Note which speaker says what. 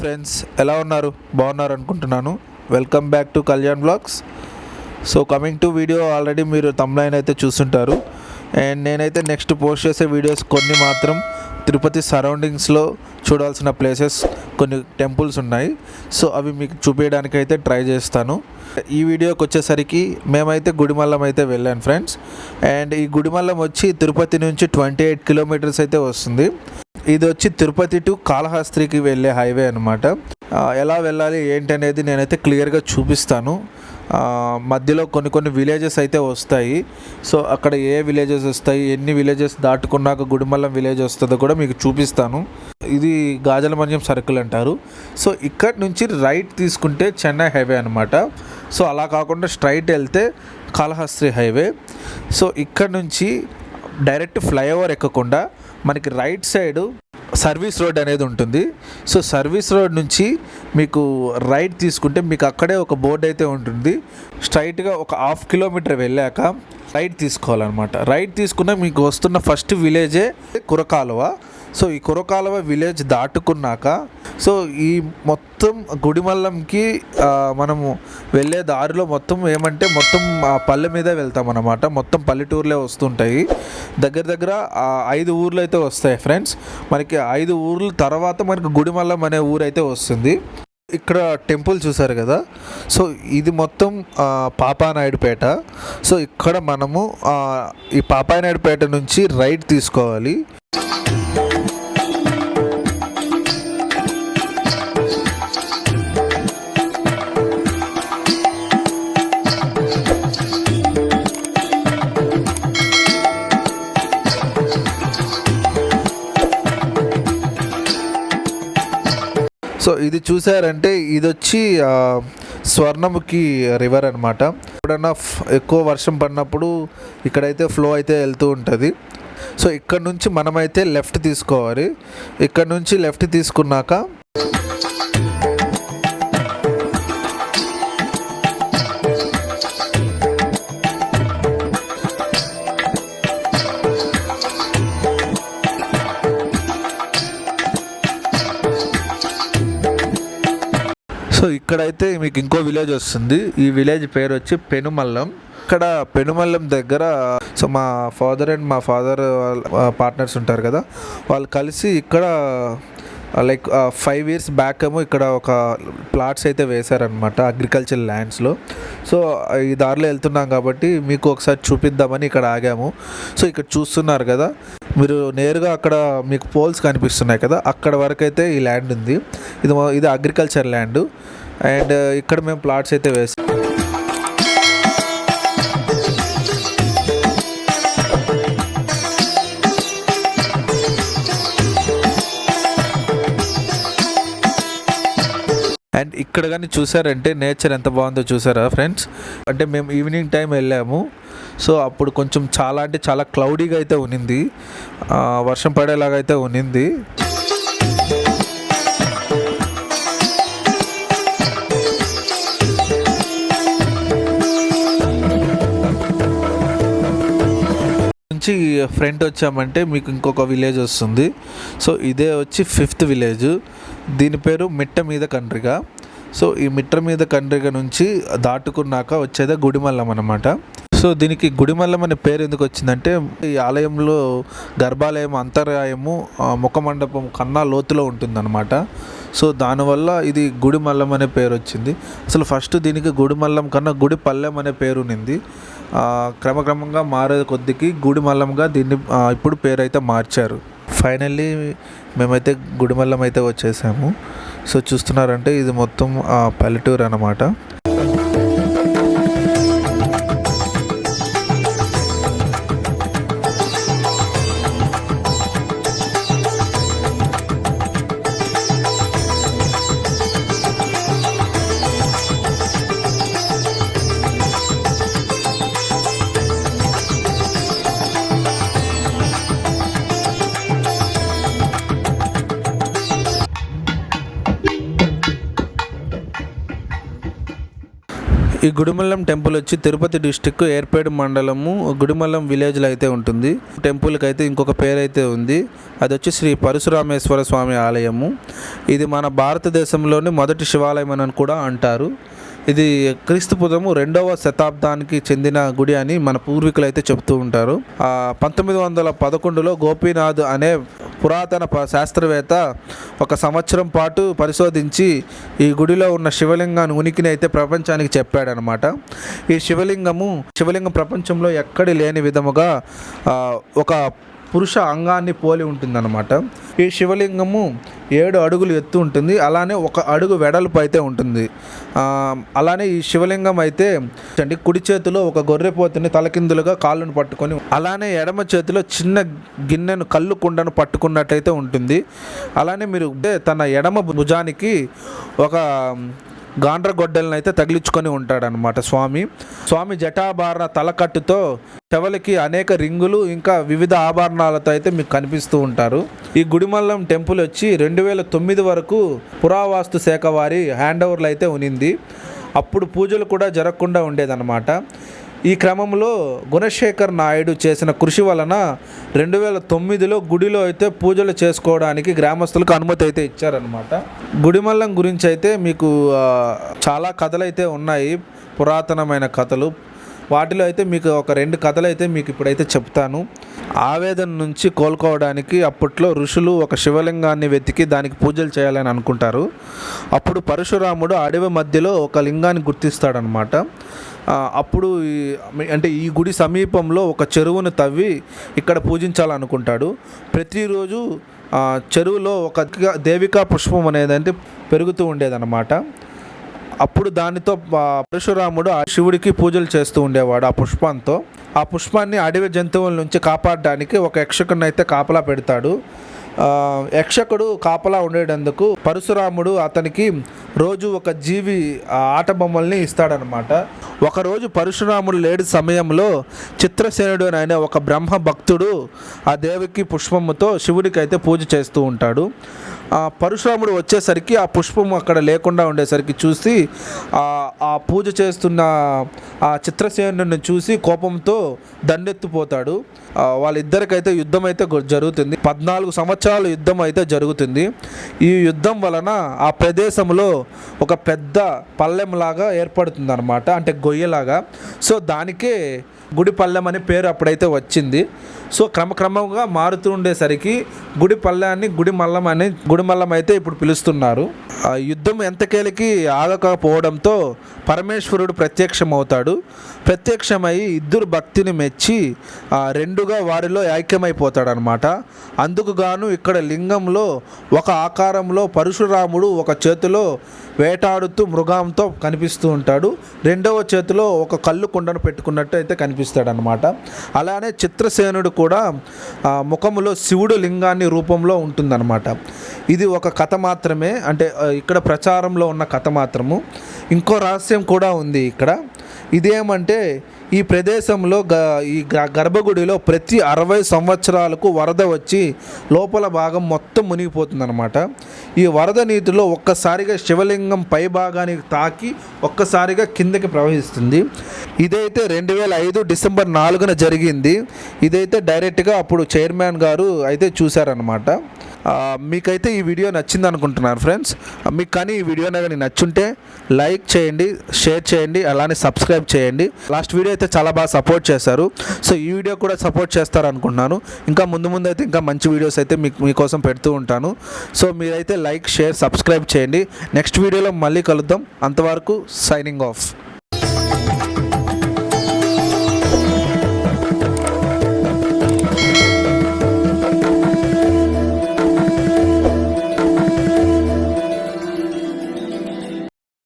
Speaker 1: Friends, ఎలా ఉన్నారు? బాగున్నారు అనుకుంటున్నాను. Welcome back to Kalyan blogs. So coming to video already మీరు తమ్నైల్ అయితే చూస్తుంటారు. అండ్ నేనైతే నెక్స్ట్ పోస్ట్ చేసే వీడియోస్ కొన్ని మాత్రం తిరుపతి సరౌండింగ్స్లో చూడాల్సిన ప్లేసెస్, కొన్ని టెంపుల్స్ ఉన్నాయి. సో అవి మీకు చూపించడానికి అయితే ట్రై చేస్తాను. ఈ వీడియోకి వచ్చేసరికి మేమైతే గుడిమల్లం అయితే వెళ్ళాను ఫ్రెండ్స్. అండ్ ఈ గుడిమల్లం వచ్చి తిరుపతి నుంచి 28 కిలోమీటర్స్ అయితే వస్తుంది. ఇది వచ్చి తిరుపతి టు కాళహస్త్రికి వెళ్ళే హైవే అనమాట. ఎలా వెళ్ళాలి ఏంటి అనేది నేనైతే క్లియర్గా చూపిస్తాను. మధ్యలో కొన్ని విలేజెస్ అయితే వస్తాయి. సో అక్కడ ఏ విలేజెస్ వస్తాయి, ఎన్ని విలేజెస్ దాటుకున్నాక గుడిమల్లం విలేజ్ వస్తుందో కూడా మీకు చూపిస్తాను. ఇది గాజలమంజం సర్కిల్ అంటారు. సో ఇక్కడ నుంచి రైట్ తీసుకుంటే చెన్నై హైవే అనమాట. సో అలా కాకుండా స్ట్రైట్ వెళ్తే కాళహస్త్రి హైవే. సో ఇక్కడ నుంచి డైరెక్ట్ ఫ్లైఓవర్ ఎక్కకుండా మనకి రైట్ సైడు సర్వీస్ రోడ్ అనేది ఉంటుంది. సో సర్వీస్ రోడ్ నుంచి మీకు రైట్ తీసుకుంటే మీకు అక్కడే ఒక బోర్డు అయితే ఉంటుంది. స్ట్రైట్గా ఒక 1/2 కిలోమీటర్ వెళ్ళాక రైట్ తీసుకోవాలన్నమాట. రైట్ తీసుకున్న మీకు వస్తున్న ఫస్ట్ విలేజే కురకాలువ. సో ఈ కురకాలువ విలేజ్ దాటుకున్నాక సో ఈ మొత్తం గుడిమల్లంకి మనము వెళ్ళే దారిలో మొత్తం ఏమంటే మొత్తం పల్లె మీదే వెళ్తాం అన్నమాట. మొత్తం పల్లెటూర్లే వస్తుంటాయి. దగ్గర 5 ఊర్లు అయితే వస్తాయి ఫ్రెండ్స్. మనకి 5 ఊర్ల తర్వాత మనకి గుడిమల్లం అనే ఊరు అయితే వస్తుంది. ఇక్కడ టెంపుల్ చూసారు కదా. సో ఇది మొత్తం పాపానాయుడుపేట. సో ఇక్కడ మనము ఈ పాపానాయుడుపేట నుంచి రైట్ తీసుకోవాలి. సో ఇది చూసారంటే ఇది వచ్చి స్వర్ణముఖి రివర్ అనమాట. ఎప్పుడన్నా ఎక్కువ వర్షం పడినప్పుడు ఇక్కడైతే ఫ్లో అయితే వెళ్తూ ఉంటుంది. సో ఇక్కడ నుంచి మనమైతే లెఫ్ట్ తీసుకోవాలి. ఇక్కడ నుంచి లెఫ్ట్ తీసుకున్నాక సో ఇక్కడైతే మీకు ఇంకో విలేజ్ వస్తుంది. ఈ విలేజ్ పేరు వచ్చి పెనుమల్లం. ఇక్కడ పెనుమల్లం దగ్గర సో మా ఫాదర్ పార్ట్నర్స్ ఉంటారు కదా, వాళ్ళు కలిసి ఇక్కడ లైక్ 5 years బ్యాక్ ఏమో ఇక్కడ ఒక ప్లాట్స్ అయితే వేశారనమాట అగ్రికల్చర్ ల్యాండ్స్లో. సో ఈ దారిలో వెళ్తున్నాం కాబట్టి మీకు ఒకసారి చూపిద్దామని ఇక్కడ ఆగాము. సో ఇక్కడ చూస్తున్నారు కదా మీరు, నేరుగా అక్కడ మీకు పోల్స్ కనిపిస్తున్నాయి కదా, అక్కడ వరకు అయితే ఈ ల్యాండ్ ఉంది. ఇది అగ్రికల్చర్ ల్యాండ్. అండ్ ఇక్కడ మేము ప్లాట్స్ అయితే వేసాం. అండ్ ఇక్కడ కానీ చూసారంటే నేచర్ ఎంత బాగుందో చూసారా ఫ్రెండ్స్. అంటే మేము ఈవినింగ్ టైం వెళ్ళాము. సో అప్పుడు కొంచెం చాలా క్లౌడీగా అయితే ఉన్నింది, వర్షం పడేలాగా అయితే ఉన్నింది. నుంచి ఫ్రంట్ వచ్చామంటే మీకు ఇంకొక విలేజ్ వస్తుంది. సో ఇదే వచ్చి 5th విలేజ్. దీని పేరు మిట్ట మీద కండ్రిగ. సో ఈ మిట్ట మీద కండ్రిగ నుంచి దాటుకున్నాక వచ్చేదే గుడిమల్లం అన్నమాట. సో దీనికి గుడిమల్లం అనే పేరు ఎందుకు వచ్చిందంటే ఈ ఆలయంలో గర్భాలయం అంతరాయము ముఖమండపం కన్నా లోతులో ఉంటుందన్నమాట. సో దానివల్ల ఇది గుడిమల్లం అనే పేరు వచ్చింది. అసలు ఫస్ట్ దీనికి గుడిమల్లం కన్నా గుడిపల్లెం అనే పేరు ఉన్నింది. క్రమక్రమంగా మారే కొద్దికి గుడిమల్లంగా దీన్ని ఇప్పుడు పేరు అయితే మార్చారు. ఫైనల్లీ మేమైతే గుడిమల్లం అయితే వచ్చేసాము. సో చూస్తున్నారంటే ఇది మొత్తం పల్లెటూరు అన్నమాట. ఈ గుడిమల్లం టెంపుల్ వచ్చి తిరుపతి డిస్టిక్ ఏర్పేడు మండలము గుడిమల్లం విలేజ్లో అయితే ఉంటుంది. టెంపుల్కి అయితే ఇంకొక పేరు అయితే ఉంది, అది వచ్చి శ్రీ పరశురామేశ్వర స్వామి ఆలయము. ఇది మన భారతదేశంలోని మొదటి శివాలయం అని కూడా అంటారు. ఇది క్రీస్తు పూర్వము 2వ శతాబ్దానికి చెందిన గుడి అని మన పూర్వీకులు అయితే చెప్తూ ఉంటారు. 1911లో గోపీనాథ్ అనే పురాతన శాస్త్రవేత్త ఒక సంవత్సరం పాటు పరిశోధించి ఈ గుడిలో ఉన్న శివలింగాన్ని ఉనికిని అయితే ప్రపంచానికి చెప్పాడనమాట. ఈ శివలింగం ప్రపంచంలో ఎక్కడి లేని విధముగా ఒక పురుష అంగాన్ని పోలి ఉంటుందన్నమాట. ఈ శివలింగము 7 అడుగులు ఎత్తు ఉంటుంది, అలానే 1 అడుగు వెడల్పు అయితే ఉంటుంది. అలానే ఈ శివలింగం అయితే కుడి చేతిలో ఒక గొర్రెపోతుని తలకిందులుగా కాళ్ళను పట్టుకొని, అలానే ఎడమ చేతిలో చిన్న గిన్నెను కళ్ళు కుండను పట్టుకున్నట్టయితే ఉంటుంది. అలానే మీరు తన ఎడమ భుజానికి ఒక గాండ్రగొడ్డలను అయితే తగిలించుకొని ఉంటాడనమాట స్వామి జటాభరణ తలకట్టుతో చెవులకి అనేక రింగులు ఇంకా వివిధ ఆభరణాలతో అయితే మీకు కనిపిస్తూ ఉంటారు. ఈ గుడిమల్లం టెంపుల్ వచ్చి 2009 వరకు పురావస్తు శాఖ వారి హ్యాండ్ ఓవర్లు అయితే ఉనింది. అప్పుడు పూజలు కూడా జరగకుండా ఉండేదన్నమాట. ఈ క్రమంలో గుణశేఖర్ నాయుడు చేసిన కృషి వలన 2009లో గుడిలో అయితే పూజలు చేసుకోవడానికి గ్రామస్తులకు అనుమతి అయితే ఇచ్చారనమాట. గుడిమల్లం గురించి అయితే మీకు చాలా కథలు అయితే ఉన్నాయి, పురాతనమైన కథలు. వాటిలో అయితే మీకు ఒక 2 కథలు అయితే మీకు ఇప్పుడైతే చెప్తాను. ఆవేదన నుంచి కోలుకోవడానికి అప్పట్లో ఋషులు ఒక శివలింగాన్ని వెతికి దానికి పూజలు చేయాలని అనుకుంటారు. అప్పుడు పరశురాముడు అడవి మధ్యలో ఒక లింగాన్ని గుర్తిస్తాడనమాట. అప్పుడు ఈ గుడి సమీపంలో ఒక చెరువును తవ్వి ఇక్కడ పూజించాలనుకుంటాడు. ప్రతిరోజు చెరువులో ఒక దేవికా పుష్పం అనేది పెరుగుతూ ఉండేదన్నమాట. అప్పుడు దానితో పరశురాముడు ఆ శివుడికి పూజలు చేస్తూ ఉండేవాడు ఆ పుష్పంతో. ఆ పుష్పాన్ని అడవి జంతువుల నుంచి కాపాడడానికి ఒక యక్షకుడిని అయితే కాపలా పెడతాడు. యక్షకుడు కాపలా ఉండేటందుకు పరశురాముడు అతనికి రోజు ఒక జీవి ఆట బొమ్మల్ని ఇస్తాడనమాట. ఒకరోజు పరశురాముడు లేని సమయంలో చిత్రసేనుడు అనే ఒక బ్రహ్మ భక్తుడు ఆ దేవికి పుష్పముతో శివుడికి అయితే పూజ చేస్తూ ఉంటాడు. పరశురాముడు వచ్చేసరికి ఆ పుష్పం అక్కడ లేకుండా ఉండేసరికి చూసి ఆ పూజ చేస్తున్న ఆ చిత్రసేనుడిని చూసి కోపంతో దండెత్తిపోతాడు. వాళ్ళిద్దరికైతే యుద్ధం అయితే జరుగుతుంది. 14 సంవత్సరాలు యుద్ధం అయితే జరుగుతుంది. ఈ యుద్ధం వలన ఆ ప్రదేశంలో ఒక పెద్ద పల్లెంలాగా ఏర్పడుతుంది అనమాట, అంటే గొయ్యలాగా. సో దానికే గుడి పల్లెం అనే పేరు అప్పుడైతే వచ్చింది. సో క్రమక్రమంగా మారుతూ ఉండేసరికి గుడి పల్లెన్ని గుడిమల్లం అయితే ఇప్పుడు పిలుస్తున్నారు. యుద్ధం ఎంతకేలికి ఆగకపోవడంతో పరమేశ్వరుడు ప్రత్యక్షమవుతాడు. ప్రత్యక్షమై ఇద్దరు భక్తిని మెచ్చి 2గా వారిలో ఐక్యమైపోతాడనమాట. అందుకు గాను ఇక్కడ లింగంలో ఒక ఆకారంలో పరశురాముడు ఒక చేతిలో వేటాడుతూ మృగంతో కనిపిస్తూ ఉంటాడు, 2వ చేతిలో ఒక కళ్ళు కుండను పెట్టుకున్నట్టు అయితే కనిపిస్తాడనమాట. అలానే చిత్రసేనుడు కూడా ముఖములో శివుడు లింగాన్ని రూపంలో ఉంటుందన్నమాట. ఇది ఒక కథ మాత్రమే, అంటే ఇక్కడ ప్రచారంలో ఉన్న కథ మాత్రము. ఇంకో రహస్యం కూడా ఉంది ఇక్కడ. ఇదేమంటే ఈ ప్రదేశంలో ఈ గర్భగుడిలో ప్రతి 60 సంవత్సరాలకు వరద వచ్చి లోపల భాగం మొత్తం మునిగిపోతుందన్నమాట. ఈ వరద నీటిలో ఒక్కసారిగా శివలింగం పై భాగానికి తాకి ఒక్కసారిగా కిందకి ప్రవహిస్తుంది. ఇదైతే 2005 డిసెంబర్ 4న జరిగింది. ఇదైతే డైరెక్ట్గా అప్పుడు చైర్మన్ గారు అయితే చూశారనమాట. మీకైతే ఈ వీడియో నచ్చింది అనుకుంటున్నాను ఫ్రెండ్స్. మీకు కానీ ఈ వీడియో కానీ నచ్చుంటే లైక్ చేయండి, షేర్ చేయండి, అలానే సబ్స్క్రైబ్ చేయండి. లాస్ట్ వీడియో అయితే చాలా బాగా సపోర్ట్ చేశారు. సో ఈ వీడియో కూడా సపోర్ట్ చేస్తారు అనుకుంటున్నాను. ఇంకా ముందు అయితే ఇంకా మంచి వీడియోస్ అయితే మీకోసం పెడుతూ ఉంటాను. సో మీరైతే లైక్, షేర్, సబ్స్క్రైబ్ చేయండి. నెక్స్ట్ వీడియోలో మళ్ళీ కలుద్దాం. అంతవరకు సైనింగ్ ఆఫ్.